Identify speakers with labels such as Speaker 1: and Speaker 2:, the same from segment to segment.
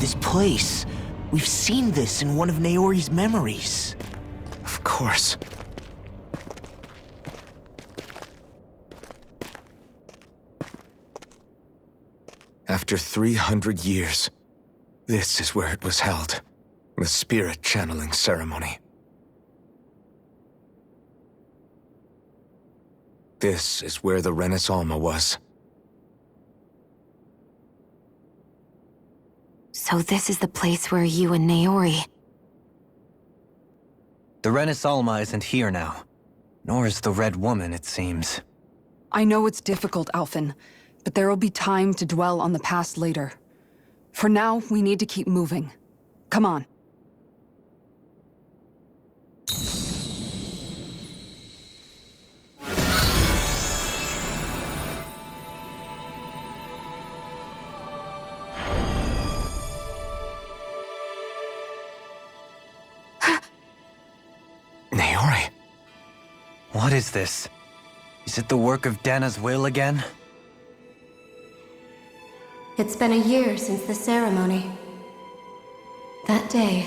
Speaker 1: this place. We've seen this in one of Naori's memories.
Speaker 2: Of course. After 300 years, this is where it was held. The spirit channeling ceremony. This is where the Renis Alma was.
Speaker 3: So this is the place where you and Naori...
Speaker 4: The Renis Alma isn't here now. Nor is the Red Woman, it seems.
Speaker 5: I know it's difficult, Alphen, but there will be time to dwell on the past later. For now, we need to keep moving. Come on.
Speaker 2: Naori.
Speaker 4: What is this? Is it the work of Dana's will again?
Speaker 6: It's been a year since the ceremony. That day,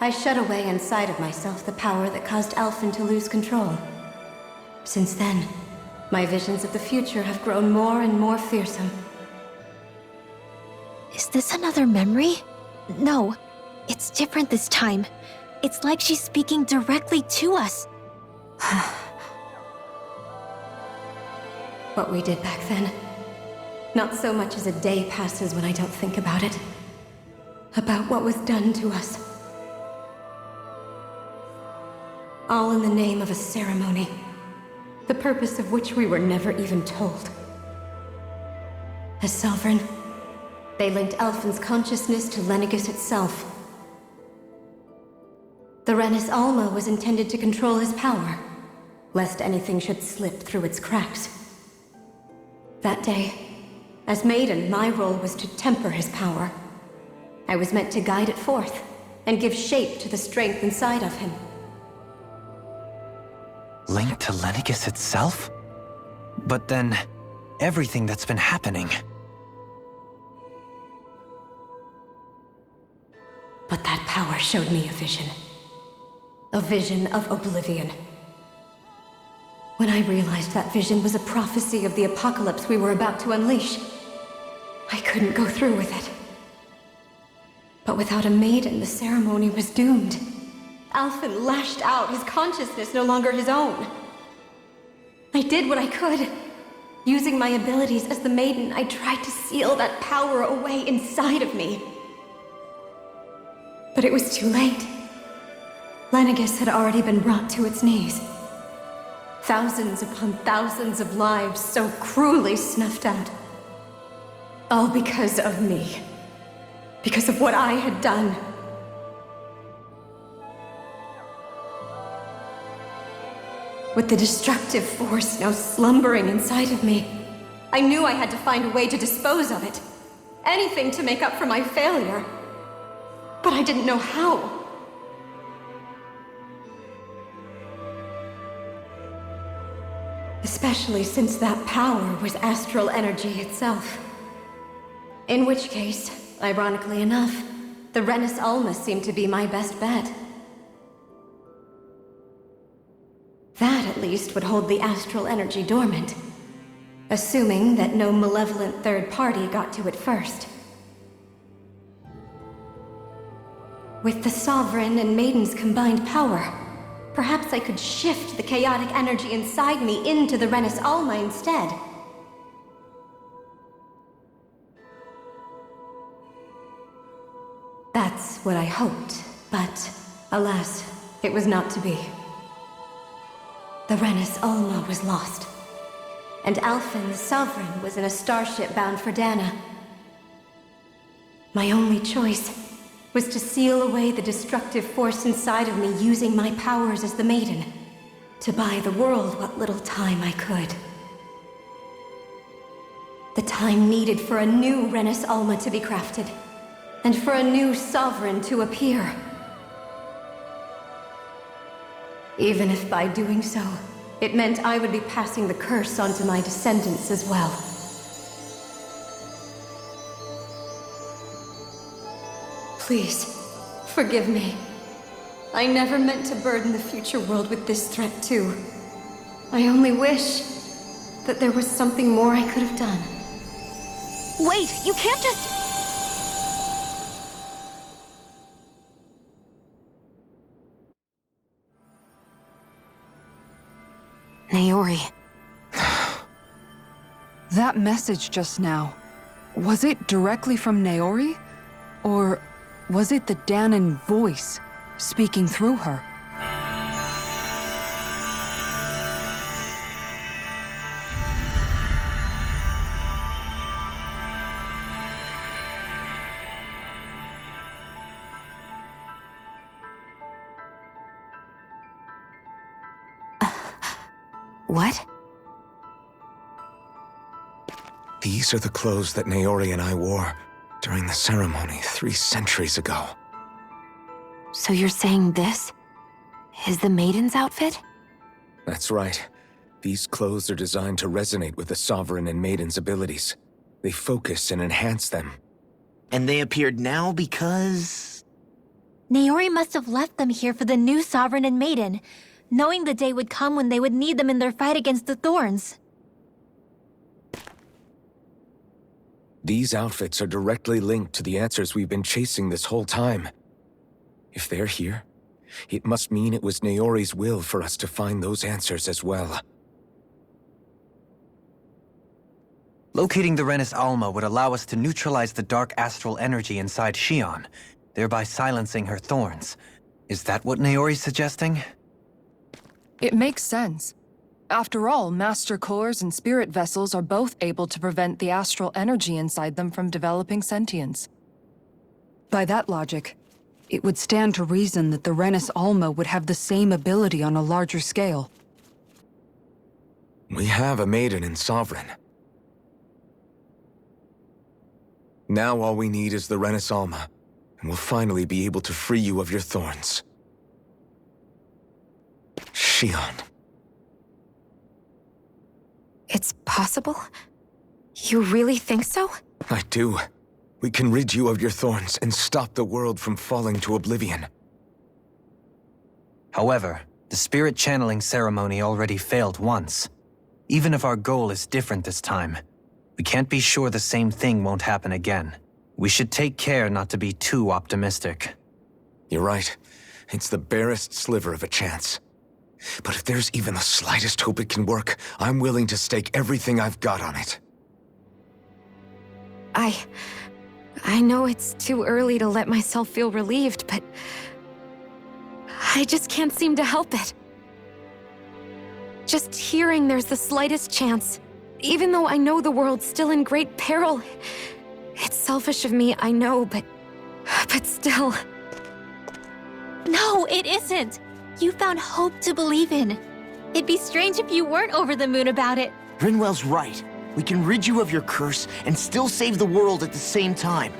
Speaker 6: I shut away inside of myself the power that caused Alphen to lose control. Since then, my visions of the future have grown more and more fearsome.
Speaker 3: Is this another memory? No, it's different this time. It's like she's speaking directly to us.
Speaker 6: What we did back then. Not so much as a day passes when I don't think about it. About what was done to us. All in the name of a ceremony. The purpose of which we were never even told. As Sovereign, they linked Alphen's consciousness to Lenegis itself. The Renis Alma was intended to control his power, lest anything should slip through its cracks. That day, as Maiden, my role was to temper his power. I was meant to guide it forth, and give shape to the strength inside of him.
Speaker 4: Linked to Lenegis itself? But then, everything that's been happening...
Speaker 6: But that power showed me a vision. A vision of oblivion. When I realized that vision was a prophecy of the apocalypse we were about to unleash, I couldn't go through with it. But without a maiden, the ceremony was doomed. Alphen lashed out, his consciousness no longer his own. I did what I could. Using my abilities as the maiden, I tried to seal that power away inside of me. But it was too late. Lenegis had already been brought to its knees. Thousands upon thousands of lives so cruelly snuffed out. All because of me. Because of what I had done. With the destructive force now slumbering inside of me, I knew I had to find a way to dispose of it. Anything to make up for my failure. But I didn't know how. Especially since that power was astral energy itself. In which case, ironically enough, the Renis Alma seemed to be my best bet. That, at least, would hold the astral energy dormant. Assuming that no malevolent third party got to it first. With the Sovereign and Maiden's combined power, perhaps I could shift the chaotic energy inside me into the Renis Alma instead. That's what I hoped, but alas, it was not to be. The Renis Alma was lost, and Alphen, the Sovereign, was in a starship bound for Dana. My only choice was to seal away the destructive force inside of me using my powers as the Maiden, to buy the world what little time I could. The time needed for a new Renis Alma to be crafted, and for a new Sovereign to appear. Even if by doing so, it meant I would be passing the curse onto my descendants as well. Please, forgive me. I never meant to burden the future world with this threat, too. I only wish that there was something more I could have done.
Speaker 3: Wait, you can't just... Naori.
Speaker 5: That message just now, was it directly from Naori? Or was it the Danon voice speaking through her?
Speaker 3: What?
Speaker 2: These are the clothes that Naori and I wore during the ceremony 3 centuries ago.
Speaker 3: So you're saying this is the Maiden's outfit?
Speaker 2: That's right. These clothes are designed to resonate with the Sovereign and Maiden's abilities. They focus and enhance them.
Speaker 1: And they appeared now because...
Speaker 3: Naori must have left them here for the new Sovereign and Maiden, knowing the day would come when they would need them in their fight against the Thorns.
Speaker 2: These outfits are directly linked to the answers we've been chasing this whole time. If they're here, it must mean it was Naori's will for us to find those answers as well.
Speaker 4: Locating the Renis Alma would allow us to neutralize the dark astral energy inside Xion, thereby silencing her thorns. Is that what Naori's suggesting?
Speaker 5: It makes sense. After all, Master Cores and Spirit Vessels are both able to prevent the astral energy inside them from developing sentience. By that logic, it would stand to reason that the Renis Alma would have the same ability on a larger scale.
Speaker 2: We have a Maiden and Sovereign. Now all we need is the Renis Alma, and we'll finally be able to free you of your thorns. Xion.
Speaker 3: It's possible? You really think so?
Speaker 2: I do. We can rid you of your thorns and stop the world from falling to oblivion.
Speaker 4: However, the spirit channeling ceremony already failed once. Even if our goal is different this time, we can't be sure the same thing won't happen again. We should take care not to be too optimistic.
Speaker 2: You're right. It's the barest sliver of a chance. But if there's even the slightest hope it can work, I'm willing to stake everything I've got on it.
Speaker 3: I know it's too early to let myself feel relieved, but I just can't seem to help it. Just hearing there's the slightest chance, even though I know the world's still in great peril. It's selfish of me, I know, but still. No, it isn't. You found hope to believe in. It'd be strange if you weren't over the moon about it.
Speaker 1: Rinwell's right. We can rid you of your curse and still save the world at the same time.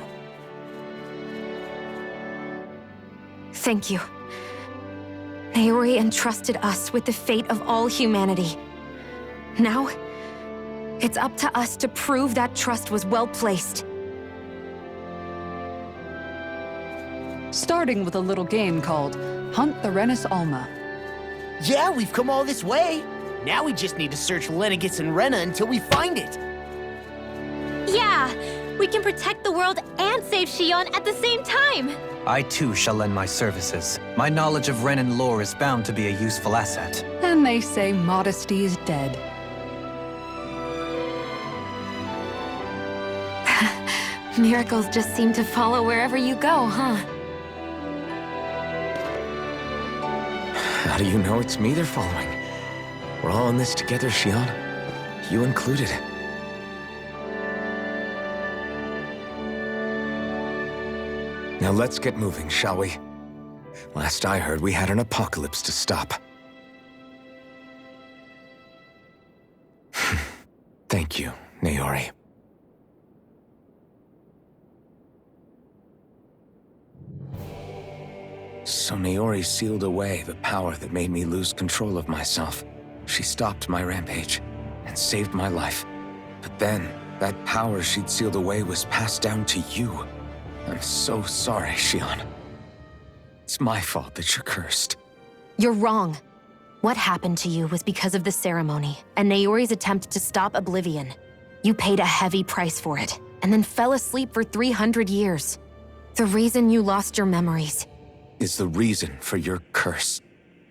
Speaker 3: Thank you. Naori entrusted us with the fate of all humanity. Now, it's up to us to prove that trust was well placed.
Speaker 5: Starting with a little game called Hunt the Renis Alma.
Speaker 1: Yeah, we've come all this way. Now we just need to search Lenegis and Rena until we find it.
Speaker 3: Yeah, we can protect the world and save Xion at the same time.
Speaker 4: I too shall lend my services. My knowledge of Renan lore is bound to be a useful asset.
Speaker 5: And they say modesty is dead.
Speaker 3: Miracles just seem to follow wherever you go, huh?
Speaker 2: How do you know it's me they're following? We're all in this together, Xion. You included. Now let's get moving, shall we? Last I heard, we had an apocalypse to stop. Thank you, Naori. So Naori sealed away the power that made me lose control of myself. She stopped my rampage and saved my life. But then, that power she'd sealed away was passed down to you. I'm so sorry, Shion. It's my fault that you're cursed.
Speaker 3: You're wrong. What happened to you was because of the ceremony and Naori's attempt to stop Oblivion. You paid a heavy price for it, and then fell asleep for 300 years. The reason you lost your memories
Speaker 2: Is the reason for your curse.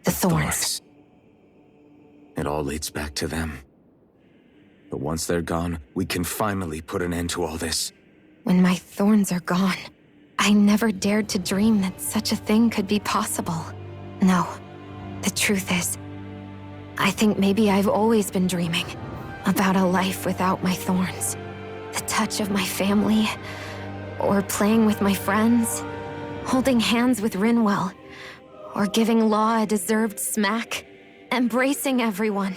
Speaker 3: the thorns.
Speaker 2: It all leads back to them. But once they're gone, we can finally put an end to all this.
Speaker 3: When my thorns are gone, I never dared to dream that such a thing could be possible. No, the truth is, I think maybe I've always been dreaming about a life without my thorns. The touch of my family, or playing with my friends, holding hands with Rinwell, or giving Law a deserved smack, embracing everyone.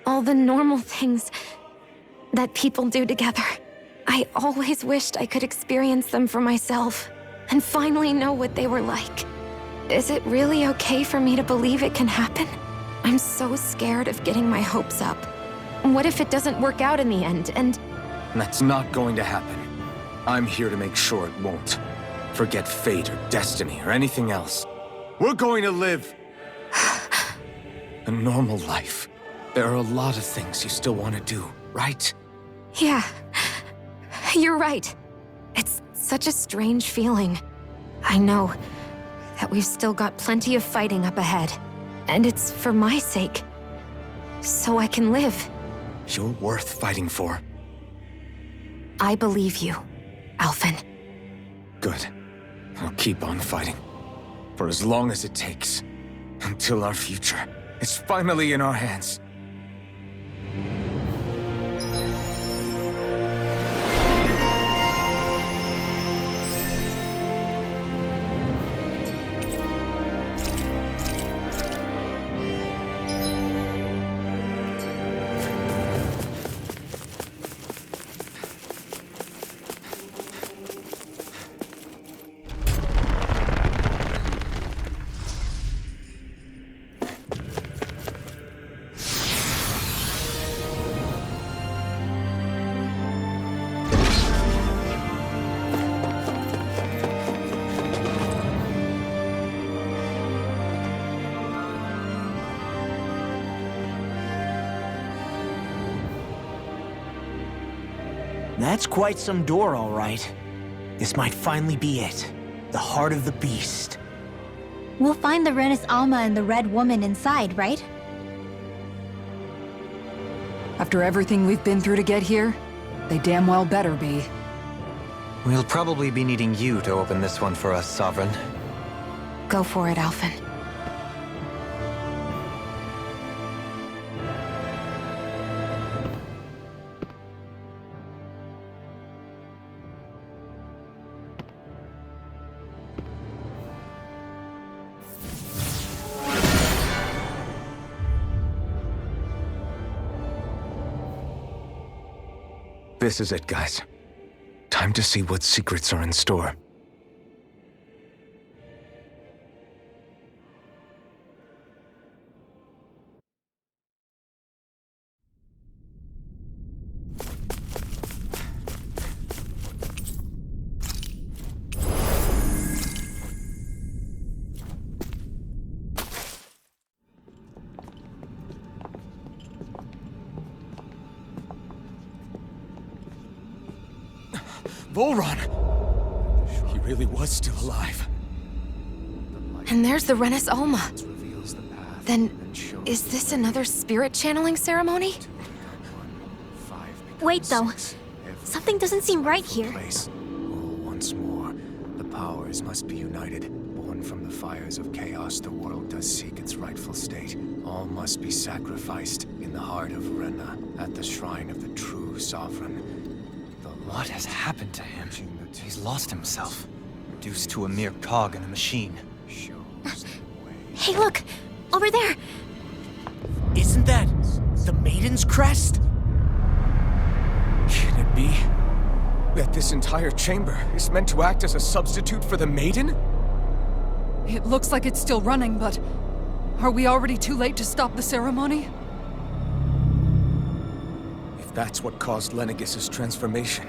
Speaker 3: All the normal things that people do together. I always wished I could experience them for myself, and finally know what they were like. Is it really okay for me to believe it can happen? I'm so scared of getting my hopes up. What if it doesn't work out in the end, and...
Speaker 2: That's not going to happen. I'm here to make sure it won't. Forget fate or destiny or anything else. We're going to live a normal life. There are a lot of things you still want to do, right?
Speaker 3: Yeah, you're right. It's such a strange feeling. I know that we've still got plenty of fighting up ahead, and it's for my sake, so I can live.
Speaker 2: You're worth fighting for.
Speaker 3: I believe you, Alphen.
Speaker 2: Good. I'll keep on fighting. For as long as it takes. Until our future is finally in our hands.
Speaker 1: That's quite some door, all right. This might finally be it. The heart of the beast.
Speaker 7: We'll find the Renis Alma and the Red Woman inside, right?
Speaker 5: After everything we've been through to get here, they damn well better be.
Speaker 4: We'll probably be needing you to open this one for us, Sovereign.
Speaker 3: Go for it, Alphen.
Speaker 2: This is it, guys. Time to see what secrets are in store. Volron! He really was still alive.
Speaker 3: And there's the Renis Alma. Then, is this another spirit channeling ceremony?
Speaker 7: Wait, though. Something doesn't seem right here.
Speaker 8: Once more, the powers must be united. Born from the fires of chaos, the world does seek its rightful state. All must be sacrificed in the heart of Rena, at the shrine of the true sovereign.
Speaker 4: What has happened to him? He's lost himself, reduced to a mere cog in a machine.
Speaker 7: Hey, look! Over there!
Speaker 1: Isn't that the Maiden's crest?
Speaker 2: Can it be that this entire chamber is meant to act as a substitute for the Maiden?
Speaker 5: It looks like it's still running, but... are we already too late to stop the ceremony?
Speaker 2: If that's what caused Lenegis' transformation,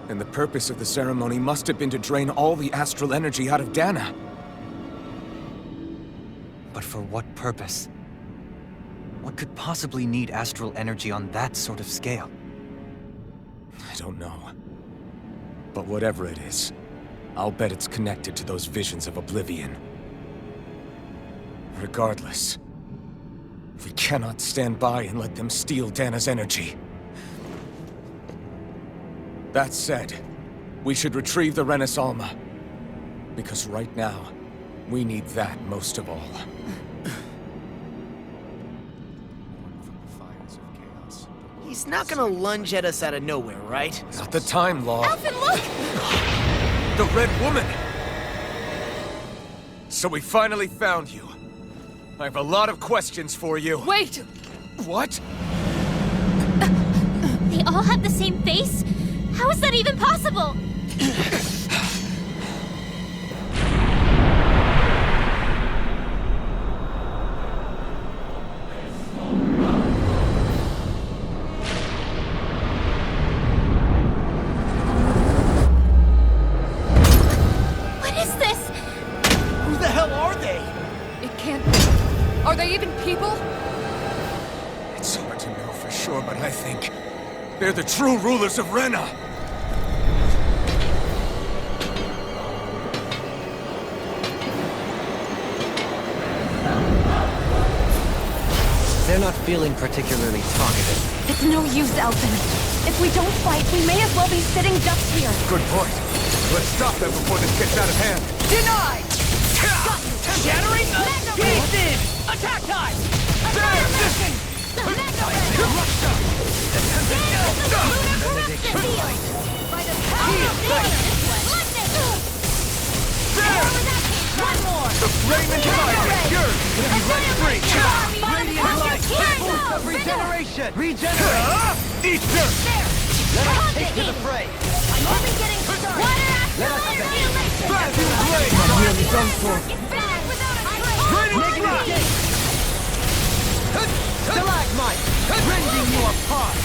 Speaker 2: And the purpose of the ceremony must have been to drain all the astral energy out of Dana.
Speaker 4: But for what purpose? What could possibly need astral energy on that sort of scale?
Speaker 2: I don't know. But whatever it is, I'll bet it's connected to those visions of oblivion. Regardless, we cannot stand by and let them steal Dana's energy. That said, we should retrieve the Renis Alma. Because right now, we need that most of all.
Speaker 1: He's not gonna lunge at us out of nowhere, right?
Speaker 2: Not the time, Law.
Speaker 3: Alphen, look!
Speaker 2: The Red Woman! So we finally found you. I have a lot of questions for you.
Speaker 5: Wait!
Speaker 2: What?
Speaker 7: They all have the same face? How is that even possible? What is this?
Speaker 1: Who the hell are they?
Speaker 5: It can't be. Are they even people?
Speaker 2: It's hard to know for sure, but I think they're the true rulers of Rena.
Speaker 4: They're not feeling particularly talkative.
Speaker 3: It's no use, Alphen. If we don't fight, we may as well be sitting ducks here.
Speaker 2: Good point. Let's stop them before this gets out of hand.
Speaker 5: Denied!
Speaker 1: Shattering pieces! Attack time!
Speaker 7: One more!
Speaker 2: The flame and fire is yours! It'll be right free!
Speaker 7: Radiant light!
Speaker 4: Force of regeneration! Regenerate!
Speaker 2: Eat dirt!
Speaker 4: Let us take to the fray!
Speaker 7: I'm only getting started! Water acceleration!
Speaker 2: Back to the blade!
Speaker 4: I'm nearly done for.
Speaker 7: Back without a trace!
Speaker 4: Negative gate! Stalagmite! Rending you apart!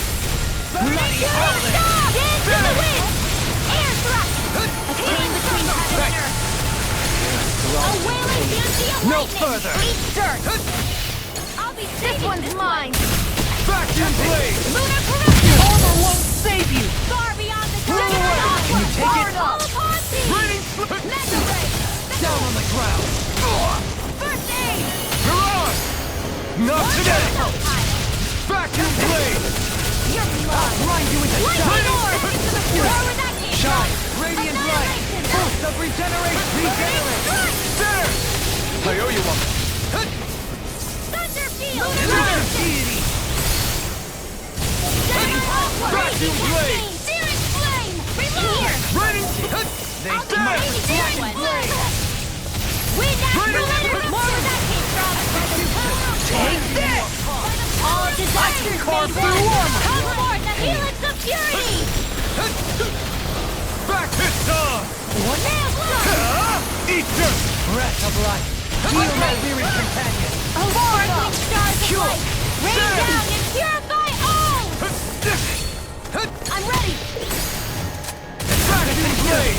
Speaker 7: Bloody hell! Dance in the wind! Air thrust! A chain between heaven and earth! A wailing beauty of
Speaker 4: No
Speaker 7: lightning!
Speaker 4: further.
Speaker 7: Eat dirt! I'll be
Speaker 3: This one's mine!
Speaker 2: Vacuum blade!
Speaker 7: Lunar corruption!
Speaker 3: Armor won't save you!
Speaker 7: Far beyond the
Speaker 4: Can you take it?
Speaker 7: All upon thee!
Speaker 2: Raining slip!
Speaker 7: Mega ray!
Speaker 4: Down on the ground!
Speaker 7: First aid!
Speaker 2: Mirage! Not today!
Speaker 7: Autopilot!
Speaker 2: Vacuum blade!
Speaker 7: You're mine!
Speaker 4: Grind you into
Speaker 7: Lightning
Speaker 4: dust!
Speaker 7: orb! Into the fury! Where would that came
Speaker 4: Shine!
Speaker 7: from?
Speaker 4: Radiant light!
Speaker 7: Annihilation!
Speaker 4: Force of regeneration! Regenerate!
Speaker 2: There! I owe you one.
Speaker 7: Thunder field!
Speaker 4: Lunar deity!
Speaker 2: Vacuum blade!
Speaker 7: Searing flame! Reload!
Speaker 2: Raining
Speaker 4: They
Speaker 7: I'll
Speaker 4: smash!
Speaker 7: be searing flame! Wind astral energy! More where that came from!
Speaker 3: Take this!
Speaker 7: All disasters
Speaker 3: carve
Speaker 7: made
Speaker 3: through
Speaker 7: one!
Speaker 3: armor.
Speaker 7: Come forth the helix of purity!
Speaker 2: Back this on!
Speaker 7: Nail blow!
Speaker 2: Eat dirt!
Speaker 4: Breath of life! Heal my weary companion!
Speaker 7: Sparkling stars of light! Rain down and purify all! I'm ready!
Speaker 2: Vacuum blade!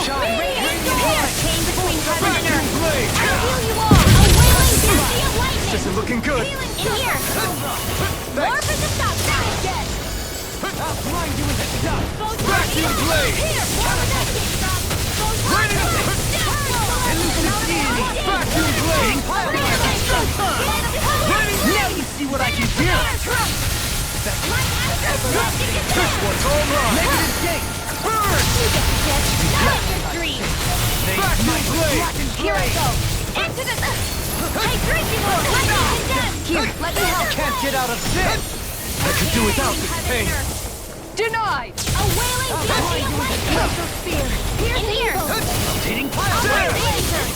Speaker 4: Shine!
Speaker 7: Radiant here! Chain between heaven and
Speaker 2: Vacuum
Speaker 7: earth!
Speaker 2: blade!
Speaker 7: I'll heal you all! A wailing beauty of lightning!
Speaker 2: This isn't looking good.
Speaker 7: Healing in here! More for the stop sign! Dead!
Speaker 4: I'll grind you into dust!
Speaker 2: Vacuum blade!
Speaker 7: Here! More where that came from!
Speaker 2: Vacuum blade!
Speaker 4: Now you see what I can do!
Speaker 2: This one's all mine!
Speaker 4: Negative gate!
Speaker 2: Burn! Vacuum blade!
Speaker 7: Here I go! Into the... Hydration orb! Let me condemn! Here, let me help!
Speaker 4: Can't get out of this!
Speaker 2: I could do without this pain.
Speaker 5: Denied!
Speaker 7: A wailing beauty of lightning! Laser spear! Pierce here!
Speaker 4: Rotating
Speaker 7: I'll
Speaker 4: pile!
Speaker 7: break the laser!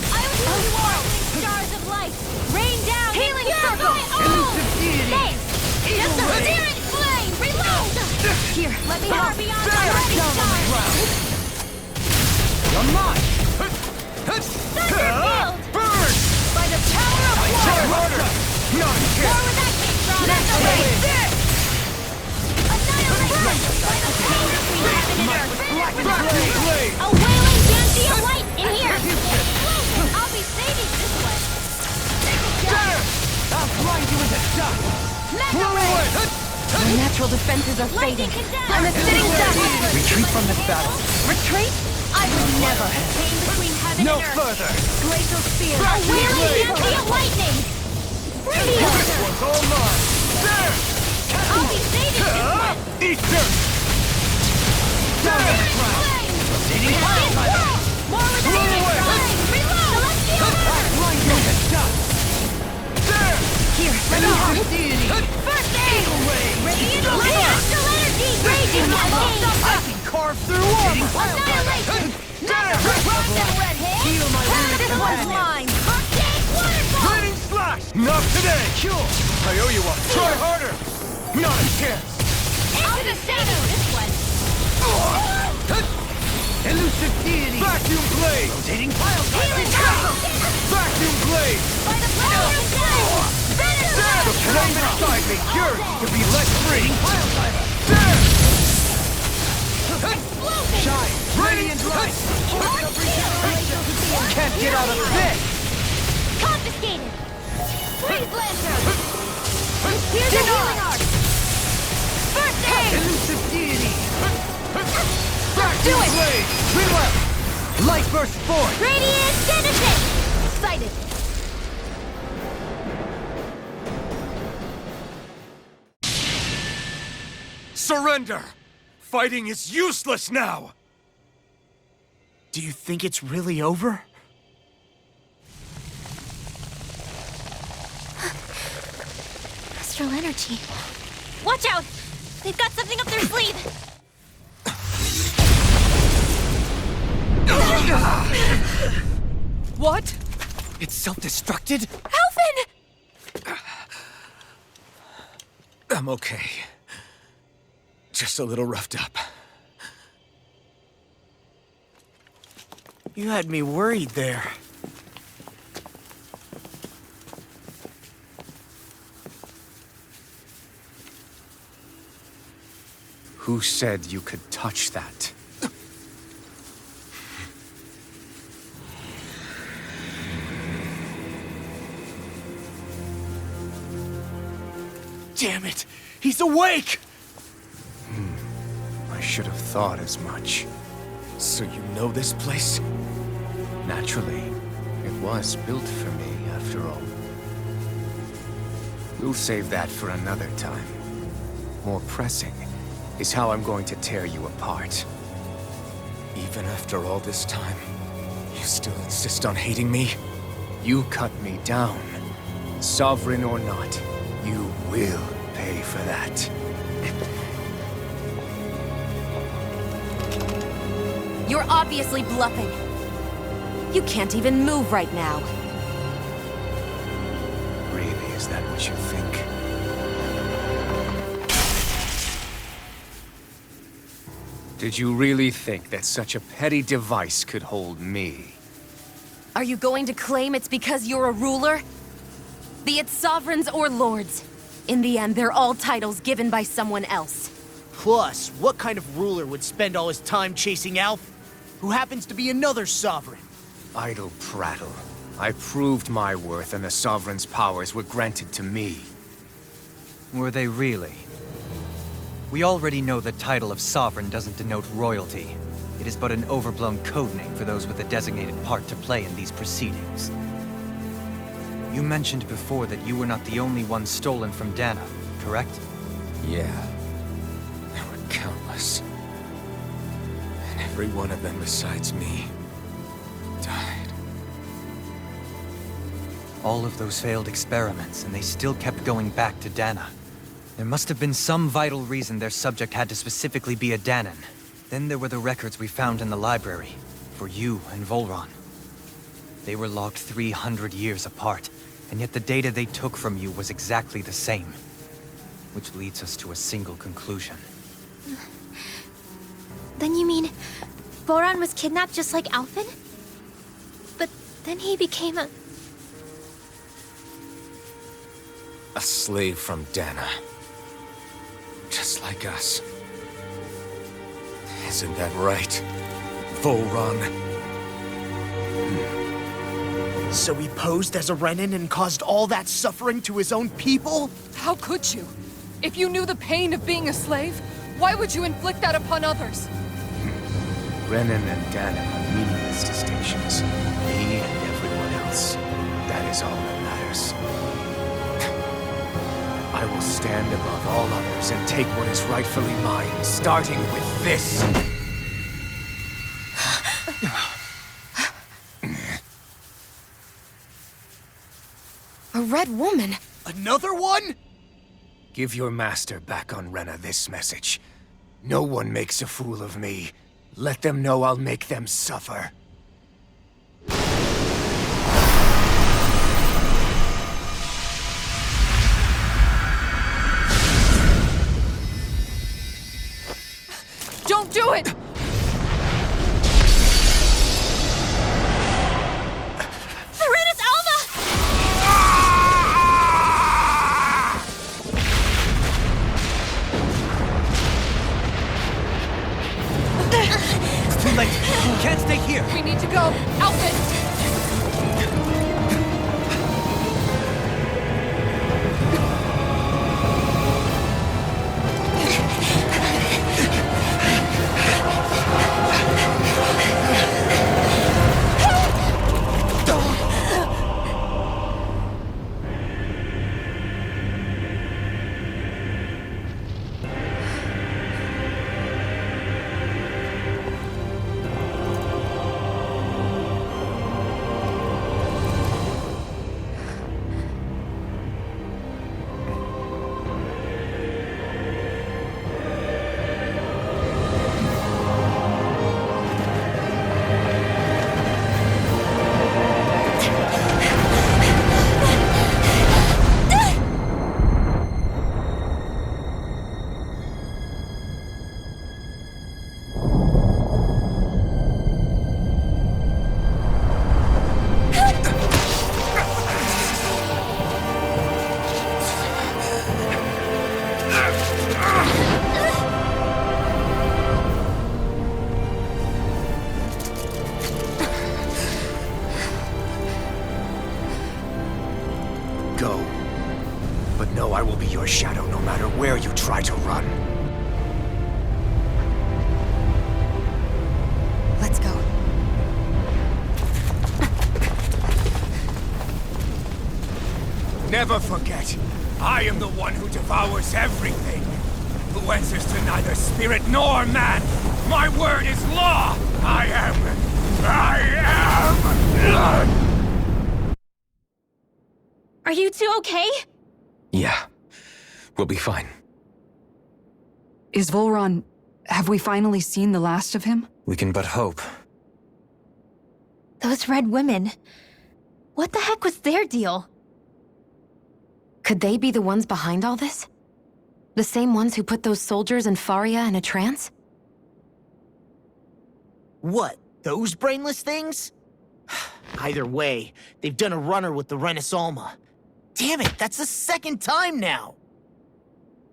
Speaker 7: I will heal you all! Stars of light! Rain down! Healing circle!
Speaker 4: Elusive deity!
Speaker 7: Thanks! Just a searing flame! Reload! Here, let me help! Beyond my ready
Speaker 4: Down on the ground! You're mine!
Speaker 7: Thunder field!
Speaker 2: Burn!
Speaker 7: By the power of water!
Speaker 2: Harder! Not
Speaker 7: Where
Speaker 2: again!
Speaker 7: would that came from?
Speaker 4: Next
Speaker 7: Annihilate
Speaker 4: wave.
Speaker 7: this!
Speaker 3: natural defenses are fading. I'm a sitting duck!
Speaker 4: Retreat from this battle.
Speaker 3: Retreat? I would never.
Speaker 7: Came between heaven
Speaker 4: No
Speaker 7: and earth.
Speaker 4: further!
Speaker 3: Glacial spear.
Speaker 7: A wailing energy of lightning! Radio!
Speaker 8: One's all mine! There!
Speaker 7: I'll be saving this one!
Speaker 8: Eat dirt!
Speaker 7: Searing flame!
Speaker 4: Searing
Speaker 7: It's
Speaker 4: fire!
Speaker 7: more with the
Speaker 8: away!
Speaker 7: Reload! Celestial hammer!
Speaker 8: There!
Speaker 3: Here, let me help.
Speaker 7: First aid! Radiant astral energy! Raging volcano!
Speaker 4: I can carve through armor!
Speaker 7: Annihilation! Rock and red hand! This one's mine! Arcade waterfall!
Speaker 8: Lightning slash! Not today! Sure! I owe you one. Try harder! Not a chance!
Speaker 7: Into the shadow! This one!
Speaker 4: Elusive deity!
Speaker 8: Vacuum blade!
Speaker 4: Rotating pile
Speaker 7: Healing
Speaker 4: driver!
Speaker 7: circle!
Speaker 8: Vacuum blade!
Speaker 7: By the power of God! Venom
Speaker 8: The flame inside me yearns to be let free!
Speaker 4: Pile driver!
Speaker 8: There!
Speaker 7: Explosion!
Speaker 4: Shine! Radiant light! Can't get out of this!
Speaker 7: Confiscated! Freeze Lancer! Here's the healing arc! First aid!
Speaker 4: Elusive deity!
Speaker 7: Do it!
Speaker 8: Blade!
Speaker 4: Reload! Light burst forth!
Speaker 7: Radiant Genesis! Sighted!
Speaker 8: Surrender! Fighting is useless now!
Speaker 1: Do you think it's really over?
Speaker 7: Astral energy. Watch out! They've got something up their sleeve!
Speaker 5: What?
Speaker 4: It's self-destructed?
Speaker 7: Alphen!
Speaker 2: I'm okay. Just a little roughed up.
Speaker 1: You had me worried there.
Speaker 8: Who said you could touch that?
Speaker 1: Damn it! He's awake!
Speaker 8: I should have thought as much.
Speaker 2: So you know this place?
Speaker 8: Naturally, it was built for me, after all. We'll save that for another time. More pressing is how I'm going to tear you apart.
Speaker 2: Even after all this time, you still insist on hating me?
Speaker 8: You cut me down. Sovereign or not, you will pay for that.
Speaker 3: You're obviously bluffing. You can't even move right now.
Speaker 8: Really, is that what you think? Did you really think that such a petty device could hold me?
Speaker 3: Are you going to claim it's because you're a ruler? Be it sovereigns or lords. In the end, they're all titles given by someone else.
Speaker 1: Plus, what kind of ruler would spend all his time chasing Alf, who happens to be another sovereign?
Speaker 8: Idle prattle. I proved my worth and the Sovereign's powers were granted to me.
Speaker 4: Were they really? We already know the title of Sovereign doesn't denote royalty. It is but an overblown codename for those with a designated part to play in these proceedings. You mentioned before that you were not the only one stolen from Dana, correct?
Speaker 2: Yeah. There were countless. And every one of them besides me died.
Speaker 4: All of those failed experiments, and they still kept going back to Dana. There must have been some vital reason their subject had to specifically be a Danan. Then there were the records we found in the library, for you and Volron. They were logged 300 years apart, and yet the data they took from you was exactly the same. Which leads us to a single conclusion.
Speaker 7: Then you mean... Boron was kidnapped just like Alphen? But then he became a...
Speaker 2: A slave from Dana. Just like us. Isn't that right, Volron?
Speaker 1: So he posed as a Renin and caused all that suffering to his own people?
Speaker 5: How could you? If you knew the pain of being a slave, why would you inflict that upon others?
Speaker 8: Renan and Dana are meaningless distinctions. Me and everyone else. That is all that matters. I will stand above all others and take what is rightfully mine, starting with this.
Speaker 3: A red woman?
Speaker 1: Another one?
Speaker 8: Give your master back on Rena this message. No one makes a fool of me. Let them know I'll make them suffer.
Speaker 5: Don't do it!
Speaker 7: Serenus Alma!
Speaker 4: It's too late. Can't stay here.
Speaker 5: We need to go! Outfit!
Speaker 8: Go. But know I will be your shadow no matter where you try to run.
Speaker 3: Let's go.
Speaker 8: Never forget, I am the one who devours everything. Who answers to neither spirit nor man. My word is law. I am.
Speaker 7: Are you two okay?
Speaker 2: Yeah. We'll be fine.
Speaker 5: Is Volron... have we finally seen the last of him?
Speaker 4: We can but hope.
Speaker 7: Those red women. What the heck was their deal?
Speaker 3: Could they be the ones behind all this? The same ones who put those soldiers in Faria in a trance?
Speaker 1: What, those brainless things? Either way, they've done a runner with the Renis Alma. Damn it, that's the second time now!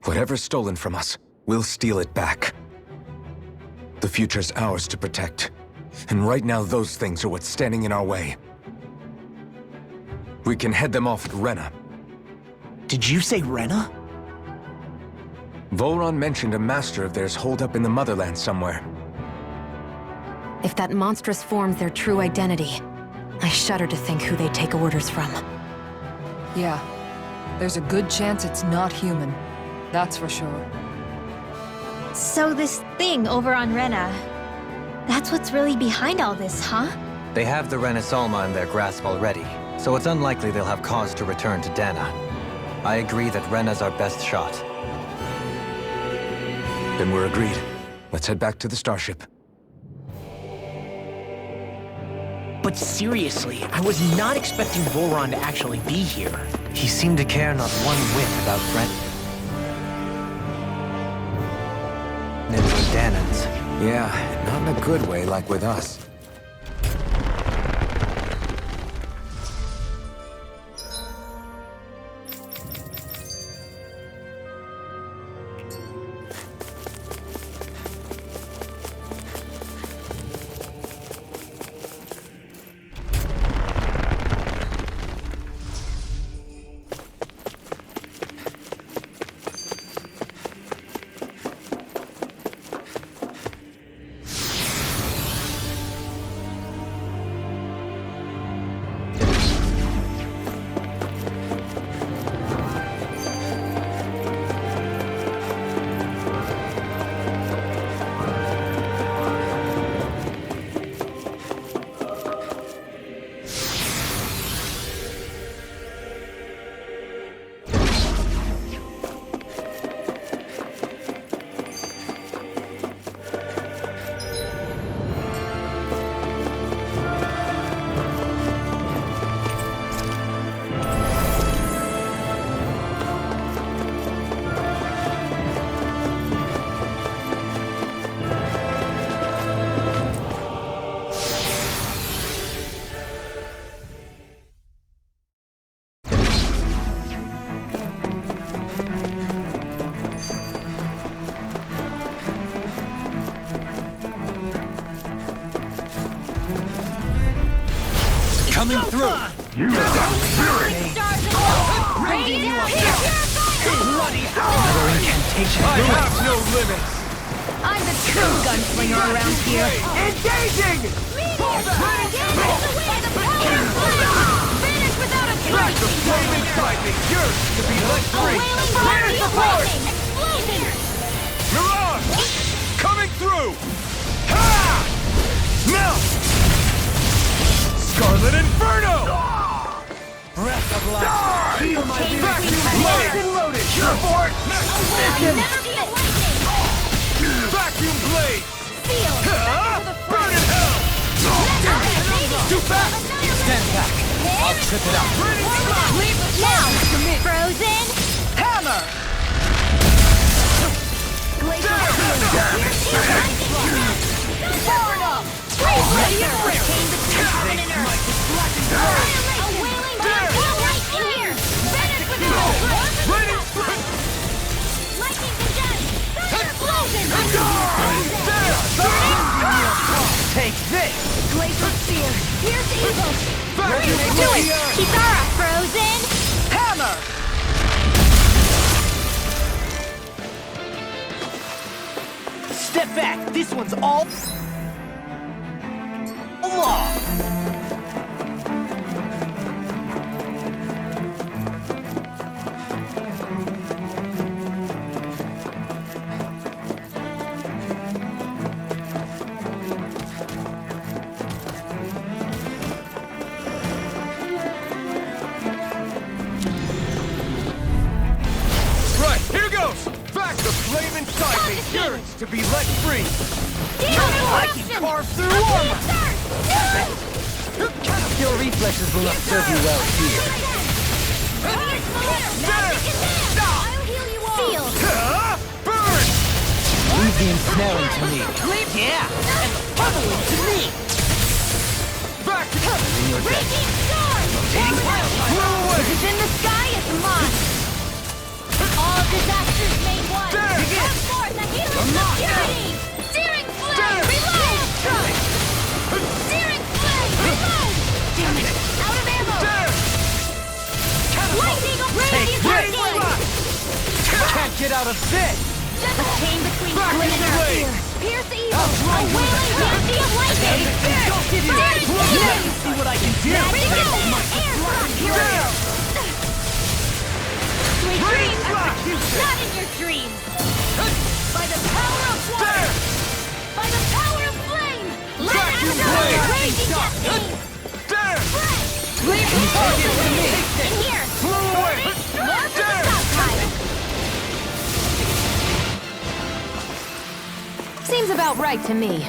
Speaker 2: Whatever's stolen from us, we'll steal it back. The future's ours to protect. And right now those things are what's standing in our way. We can head them off at Rena.
Speaker 1: Did you say Rena?
Speaker 2: Volron mentioned a master of theirs holed up in the motherland somewhere.
Speaker 3: If that monstrous form's their true identity, I shudder to think who they take orders from.
Speaker 5: Yeah. There's a good chance it's not human. That's for sure.
Speaker 7: So this thing over on Rena, that's what's really behind all this, huh?
Speaker 4: They have the Renis Alma in their grasp already, so it's unlikely they'll have cause to return to Dana. I agree that Rena's our best shot.
Speaker 2: Then we're agreed. Let's head back to the starship.
Speaker 1: But seriously, I was not expecting Volron to actually be here.
Speaker 4: He seemed to care not one whit about Brennan and Danans.
Speaker 2: Yeah, not in a good way like with us.
Speaker 4: Coming through! Another incantation.
Speaker 8: I have no limits!
Speaker 7: I'm the true gunslinger around here.
Speaker 8: Engaging!
Speaker 7: Finish without a
Speaker 8: Back the
Speaker 7: trace!
Speaker 8: flame inside me! Yours to be let
Speaker 7: A
Speaker 8: free!
Speaker 7: wailing
Speaker 8: Where's the force?
Speaker 7: Explosion!
Speaker 8: Mirage! Coming through! Ha! Melt! Scarlet Inferno!
Speaker 4: Breath of life!
Speaker 8: Heal my vacuum blade! Loaded! Cure for it!
Speaker 7: Never be lightning!
Speaker 8: Vacuum blade!
Speaker 7: Seal!
Speaker 8: Burn in hell! Too fast!
Speaker 4: Stand back! I'll trip it up!
Speaker 7: Now! Frozen!
Speaker 8: Hammer!
Speaker 7: Far enough! Ready and retain the tension in earth! A wailing blast right in here! Finish with the
Speaker 8: Ready!
Speaker 7: lightning condensed! Explosion!
Speaker 4: Take this!
Speaker 7: Glacial spear! Here's evil!
Speaker 8: Vacuum
Speaker 7: Do
Speaker 8: blade!
Speaker 7: it! Kitara! Frozen!
Speaker 8: Hammer!
Speaker 1: Step back. This one's all law.
Speaker 8: Right, here goes! Back the flame inside me! Yours to be let free!
Speaker 1: I can carve through armor.
Speaker 4: Your reflexes will not serve you well here.
Speaker 8: Burn!
Speaker 4: Leave the ensnaring to me.
Speaker 1: Yeah, and the pummeling to me.
Speaker 8: Back!
Speaker 4: In your death.
Speaker 8: Blow away!
Speaker 7: In the sky is mine! All disasters made one!
Speaker 8: There!
Speaker 7: Come forth, the healing security! Searing flame!
Speaker 8: There!
Speaker 7: Reload! Searing flame! Reload! Damn it! Out of ammo!
Speaker 8: There!
Speaker 7: Lightning
Speaker 8: Take
Speaker 7: radiant
Speaker 8: this!
Speaker 7: lightning!
Speaker 4: Can't get out of this!
Speaker 7: Just a chain between
Speaker 8: Back
Speaker 7: flame
Speaker 8: in
Speaker 7: and
Speaker 8: the
Speaker 7: earth
Speaker 8: blade!
Speaker 7: here! Pierce evil! A wailing dancy of lightning!
Speaker 4: Don't give you
Speaker 7: Searing flame!
Speaker 1: See what I can do.
Speaker 7: Reload! Air block!
Speaker 8: There!
Speaker 7: Sweet dreams!
Speaker 8: Execution!
Speaker 7: Not in your dreams! By the power of water!
Speaker 8: There!
Speaker 7: By the power of flame! Let
Speaker 8: Vacuum
Speaker 7: Astro
Speaker 8: blade!
Speaker 7: raging destiny!
Speaker 8: There!
Speaker 7: Leave the force to me! In here!
Speaker 8: Blow away!
Speaker 7: North to the
Speaker 8: There!
Speaker 7: south side!
Speaker 3: Seems about right to me.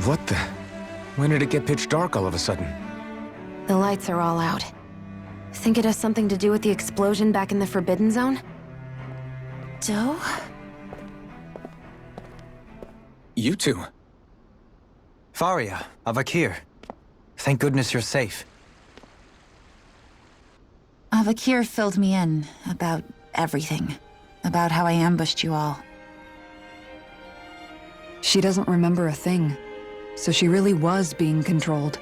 Speaker 2: What the? When did it get pitch dark all of a sudden?
Speaker 3: The lights are all out. Think it has something to do with the explosion back in the Forbidden Zone? Doe?
Speaker 2: You two.
Speaker 4: Faria, Avakir. Thank goodness you're safe.
Speaker 9: Avakir filled me in about everything. About how I ambushed you all.
Speaker 5: She doesn't remember a thing, so she really was being controlled.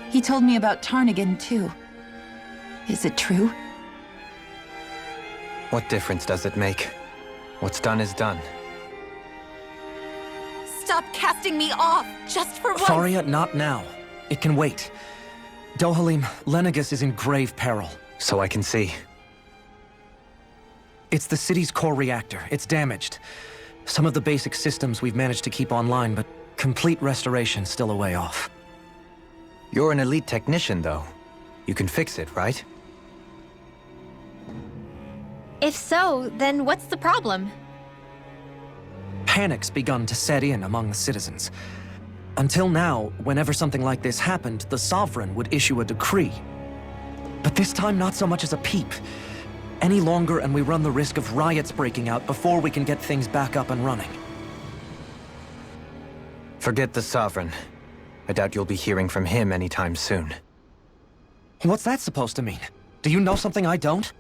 Speaker 9: He told me about Tarnigan, too. Is it true?
Speaker 4: What difference does it make? What's done is done.
Speaker 3: Stop casting me off, just for once!
Speaker 10: Faria, not now. It can wait. Dohalim, Lenegus is in grave peril.
Speaker 4: So I can see.
Speaker 10: It's the city's core reactor. It's damaged. Some of the basic systems we've managed to keep online, but complete restoration's still a way off.
Speaker 4: You're an elite technician, though. You can fix it, right?
Speaker 7: If so, then what's the problem?
Speaker 10: Panic's begun to set in among the citizens. Until now, whenever something like this happened, the Sovereign would issue a decree. But this time, not so much as a peep. Any longer and we run the risk of riots breaking out before we can get things back up and running.
Speaker 4: Forget the Sovereign. I doubt you'll be hearing from him anytime soon.
Speaker 10: What's that supposed to mean? Do you know something I don't?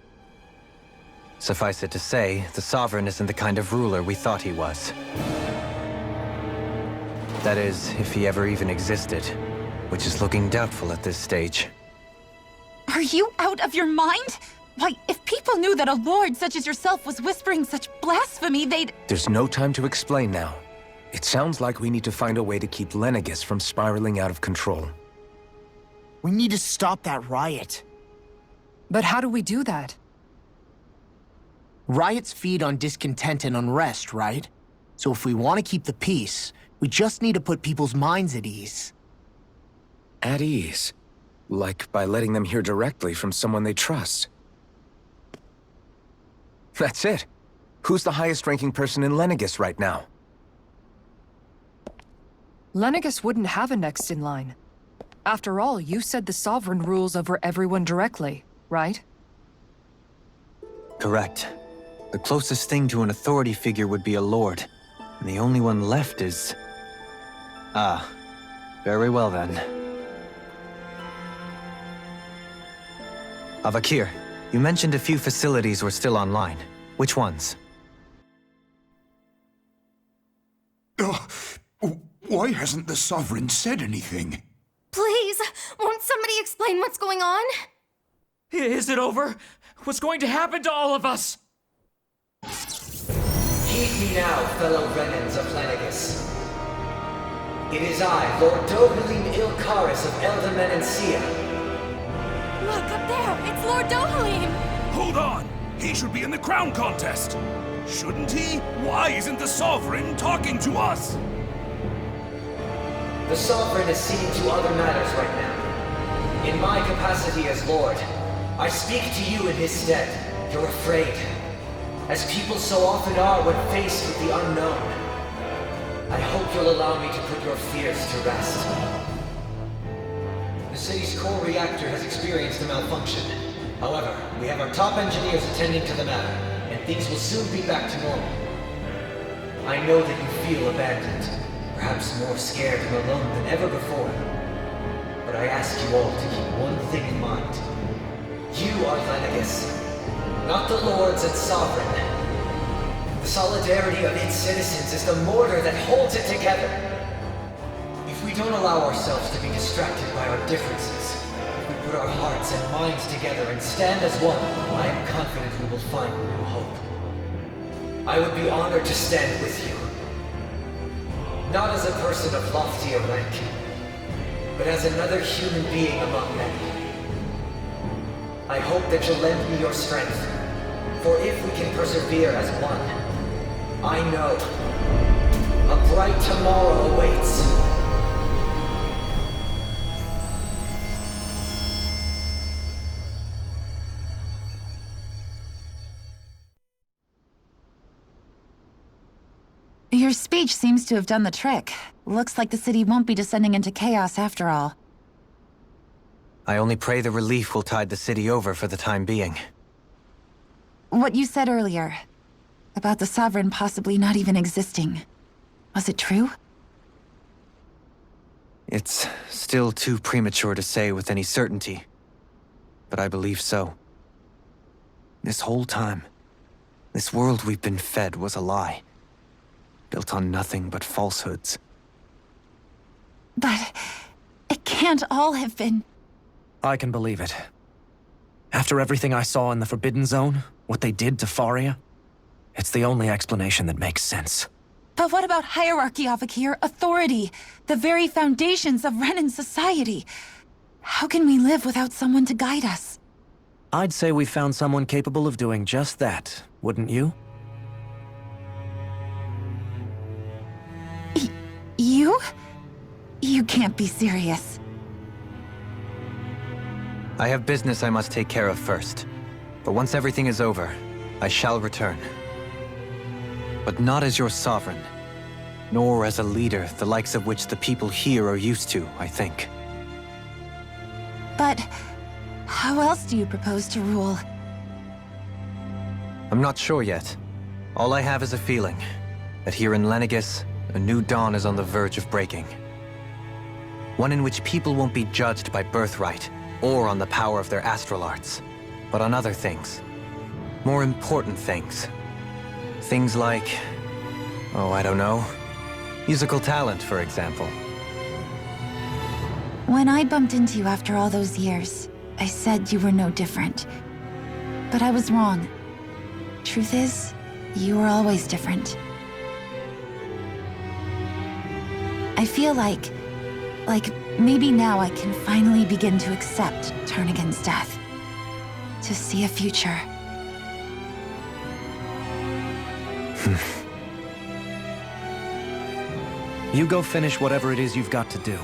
Speaker 4: Suffice it to say, the Sovereign isn't the kind of ruler we thought he was. That is, if he ever even existed, which is looking doubtful at this stage.
Speaker 9: Are you out of your mind? Why, if people knew that a lord such as yourself was whispering such blasphemy, they'd—
Speaker 2: There's no time to explain now. It sounds like we need to find a way to keep Lenegis from spiraling out of control.
Speaker 1: We need to stop that riot.
Speaker 5: But how do we do that?
Speaker 1: Riots feed on discontent and unrest, right? So if we want to keep the peace, we just need to put people's minds at ease.
Speaker 2: At ease? Like by letting them hear directly from someone they trust. That's it. Who's the highest-ranking person in Lenegis right now?
Speaker 5: Lenegis wouldn't have a next in line. After all, you said the Sovereign rules over everyone directly, right?
Speaker 4: Correct. The closest thing to an authority figure would be a lord. And the only one left is... Ah. Very well then. Avakir, you mentioned a few facilities were still online. Which ones?
Speaker 11: Why hasn't the Sovereign said anything?
Speaker 7: Please, won't somebody explain what's going on?
Speaker 12: Is it over? What's going to happen to all of us?
Speaker 13: Heed me now, fellow Renans of Lenegis. It is I, Lord Dohalim Ilkaris of Eldamen and Sia.
Speaker 7: Look, up there! It's Lord Dohalim!
Speaker 11: Hold on! He should be in the crown contest! Shouldn't he? Why isn't the Sovereign talking to us?
Speaker 13: The Sovereign is seeing to other matters right now. In my capacity as Lord, I speak to you in his stead. You're afraid. As people so often are when faced with the unknown. I hope you'll allow me to put your fears to rest. The city's core reactor has experienced a malfunction. However, we have our top engineers attending to the matter, and things will soon be back to normal. I know that you feel abandoned, perhaps more scared and alone than ever before. But I ask you all to keep one thing in mind. You are Lenegis, not the Lords and Sovereign. The solidarity of its citizens is the mortar that holds it together. If we don't allow ourselves to be distracted by our differences, if we put our hearts and minds together and stand as one, I am confident we will find new hope. I would be honored to stand with you. Not as a person of loftier rank, but as another human being among many. I hope that you'll lend me your strength, for if we can persevere as one, I know a bright tomorrow awaits.
Speaker 9: Your speech seems to have done the trick. Looks like the city won't be descending into chaos after all.
Speaker 4: I only pray the relief will tide the city over for the time being.
Speaker 9: What you said earlier, about the Sovereign possibly not even existing, was it true?
Speaker 4: It's still too premature to say with any certainty, but I believe so. This whole time, this world we've been fed was a lie, built on nothing but falsehoods.
Speaker 9: But it can't all have been...
Speaker 10: I can believe it. After everything I saw in the Forbidden Zone, what they did to Faria, it's the only explanation that makes sense.
Speaker 9: But what about hierarchy, Avakir? Authority? The very foundations of Renan society? How can we live without someone to guide us?
Speaker 10: I'd say we found someone capable of doing just that, wouldn't you?
Speaker 9: You? You can't be serious.
Speaker 4: I have business I must take care of first. But once everything is over, I shall return. But not as your sovereign, nor as a leader the likes of which the people here are used to, I think.
Speaker 9: But how else do you propose to rule?
Speaker 4: I'm not sure yet. All I have is a feeling that here in Lenegis, a new dawn is on the verge of breaking. One in which people won't be judged by birthright or on the power of their astral arts, but on other things. More important things. Things like, oh, I don't know, musical talent, for example.
Speaker 9: When I bumped into you after all those years, I said you were no different. But I was wrong. Truth is, you were always different. I feel like maybe now I can finally begin to accept turn against death. To see a future.
Speaker 10: You go finish whatever it is you've got to do.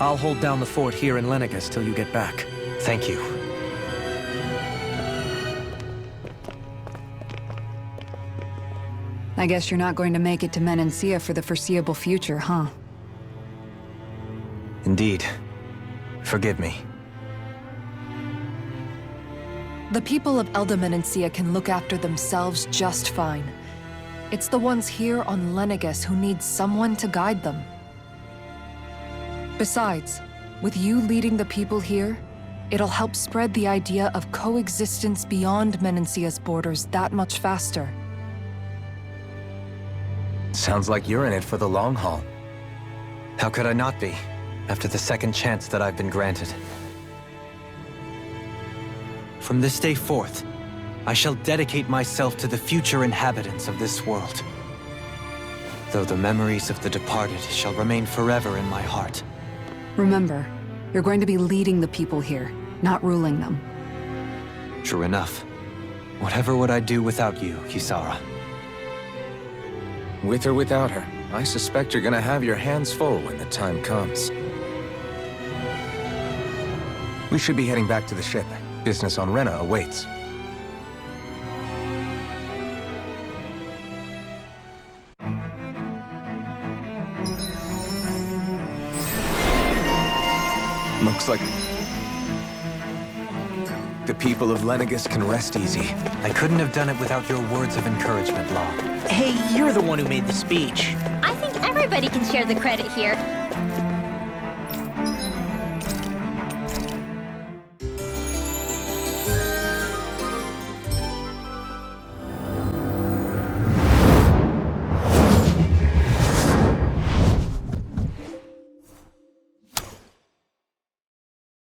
Speaker 10: I'll hold down the fort here in Lenegis till you get back.
Speaker 4: Thank you.
Speaker 14: I guess you're not going to make it to Menancia for the foreseeable future, huh?
Speaker 4: Indeed. Forgive me.
Speaker 5: The people of Elda Menancia can look after themselves just fine. It's the ones here on Lenegis who need someone to guide them. Besides, with you leading the people here, it'll help spread the idea of coexistence beyond Menancia's borders that much faster.
Speaker 2: Sounds like you're in it for the long haul.
Speaker 4: How could I not be, after the second chance that I've been granted? From this day forth, I shall dedicate myself to the future inhabitants of this world. Though the memories of the departed shall remain forever in my heart.
Speaker 14: Remember, you're going to be leading the people here, not ruling them.
Speaker 4: True enough. Whatever would I do without you, Kisara?
Speaker 2: With or without her, I suspect you're gonna have your hands full when the time comes. We should be heading back to the ship. Business on Rena awaits. Looks like the people of Lenegis can rest easy.
Speaker 4: I couldn't have done it without your words of encouragement, Law.
Speaker 1: Hey, you're the one who made the speech.
Speaker 7: I think everybody can share the credit here.